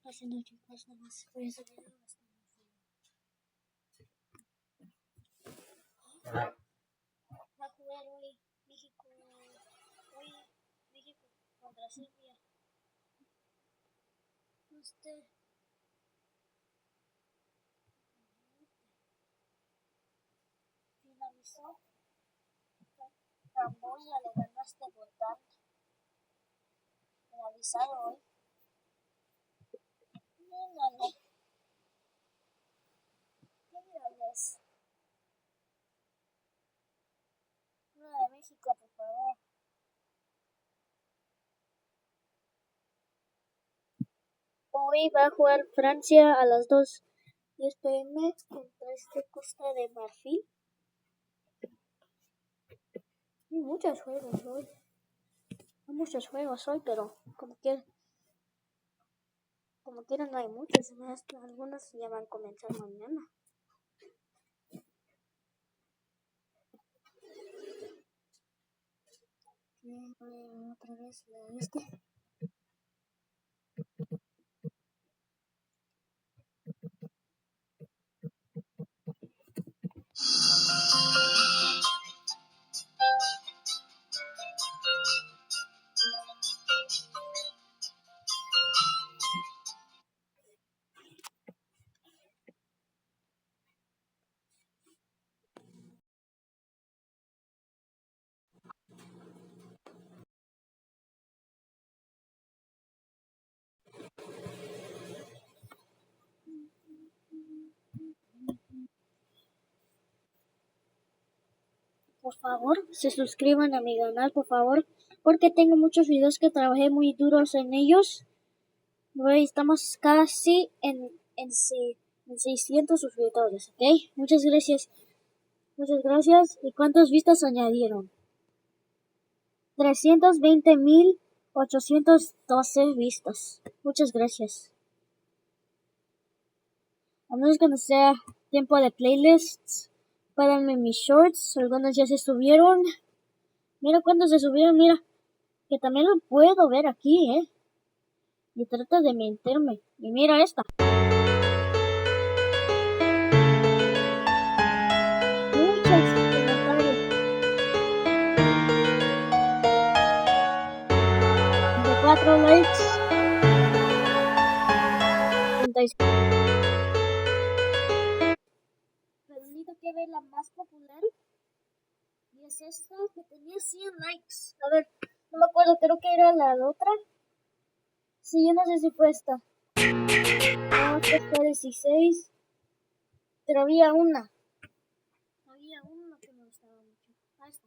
Haciendo chicos, nada más por ese video. Va a jugar hoy México contra Serbia. Finalizó. Camboya le ganó a este Bután. Finalizado hoy. Mírale. Mírales. Una de México, por favor. Hoy va a jugar Francia a las 2:10 p.m. contra Costa de Marfil. Hay muchos juegos hoy. Pero como quieran no hay muchos. Algunos ya van a comenzar mañana. Otra vez este. Por favor, se suscriban a mi canal, por favor, porque tengo muchos videos que trabajé muy duros en ellos. Hoy estamos casi en 600 suscriptores, ¿ok? Muchas gracias. ¿Y cuántas vistas añadieron? 320,812 vistas. Muchas gracias. A menos que no sea tiempo de playlists, páganme mis shorts. Algunos ya se subieron. Mira cuántos se subieron, mira. Que también lo puedo ver aquí, Y trata de mentirme. Y mira esta. Muchos comentarios. 4 likes. 36. Pero necesito que ver la más popular. Y es esta que tenía 100 likes. A ver, no me acuerdo, creo que era la otra. Sí, yo no sé si fue esta. No, esta fue 16. Pero había una que me gustaba mucho. Ahí está.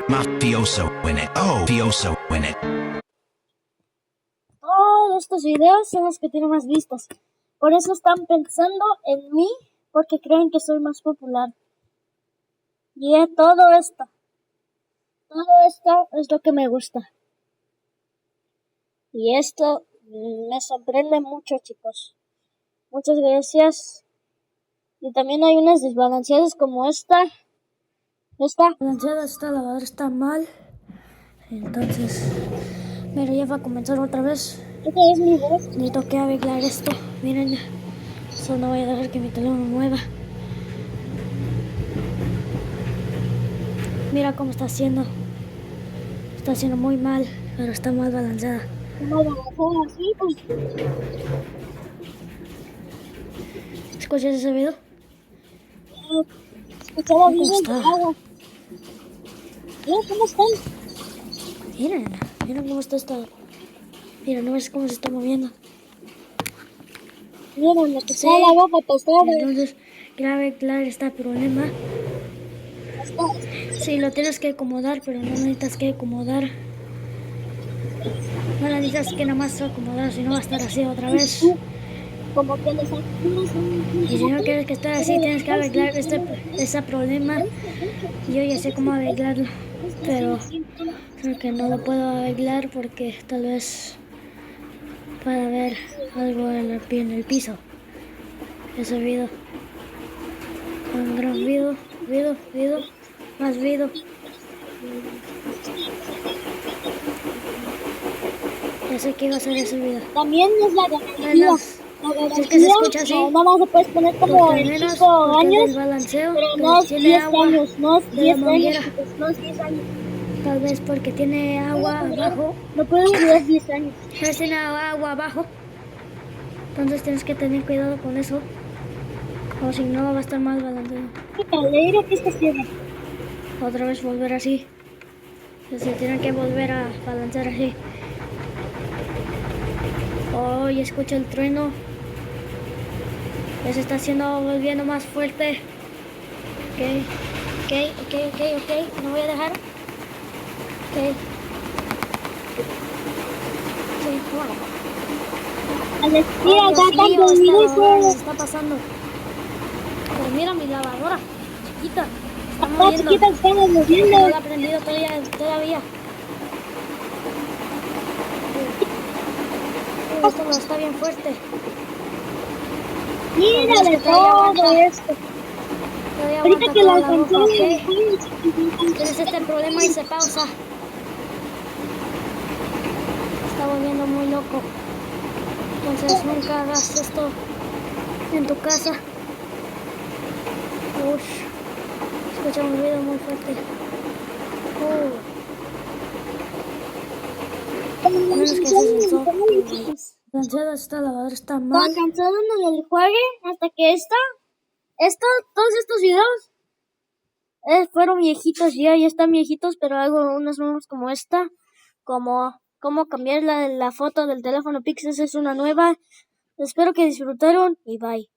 Mafioso win it. Oh, mafioso win it. Todos estos videos son los que tienen más vistas. Por eso están pensando en mí, porque creen que soy más popular. Y todo esto es lo que me gusta. Y esto me sorprende mucho, chicos. Muchas gracias. Y también hay unas desbalanceadas como esta. Esta balanceada está, la verdad está mal. Entonces, mira, ya va a comenzar otra vez. Esta es mi voz. Necesito que arreglar esto. Miren, solo no voy a dejar que mi teléfono mueva. Mira cómo está haciendo. Está haciendo muy mal, pero está mal balanceada. ¿Escuchas ese video? Escuchaba bien el agua. Mira cómo están. Miren cómo está esta. Mira, no ves cómo se está moviendo. Miren, lo que está la boca tostada. Entonces, grave, claro, está el problema. Sí, lo tienes que acomodar, pero no necesitas que acomodar. No necesitas que nada más acomodar, si no va a estar así otra vez. Como que y si no quieres que esté así, tienes que arreglar ese problema. Yo ya sé cómo arreglarlo, pero Aunque no lo puedo arreglar porque tal vez para ver algo en el piso. Ese video. Un gran video, más video. Ya sé que iba a ser ese video. También es la garantía. Bueno, si es que se escucha así, Nada más se puedes poner como porque al en menos 5 porque años, del balanceo pero que no tiene 10 agua años, no de la 10 años, manguera. chicos, no 10 años. Tal vez porque tiene agua abajo. No puede durar 10 años. Tal vez tiene agua abajo. Entonces tienes que tener cuidado con eso. O si no va a estar mal balanceado. Leer que esta cierra. Otra vez volver así. Se tiene que volver a balancear así. Oh, y escucha el trueno. Ya se está volviendo más fuerte. Ok. No voy a dejar. Ok. Sí, bueno. Alexia, Oh, Dios ya mío, tanto esta lavadora minutos. nos está pasando. Pero mira mi lavadora, chiquita. Está Está moviendo. chiquita, estamos No moviendo. la he prendido todavía. Esto está bien fuerte. Mira de que todavía todo aguanta. esto. Todavía Ahorita aguanta que toda la la alcanzó, ropa, ok. Tienes este problema y se pausa. Está volviendo muy loco. Entonces nunca hagas esto en tu casa. Ush. Escucha un ruido muy fuerte. Menos que se sensó. Cansada esta lavadora está Estaba mal. cansado en el juegue hasta que todos estos videos fueron viejitos ya están viejitos, pero hago unos nuevos como esta, como cómo cambiar la foto del teléfono Pixel, es una nueva. Espero que disfrutaron y bye.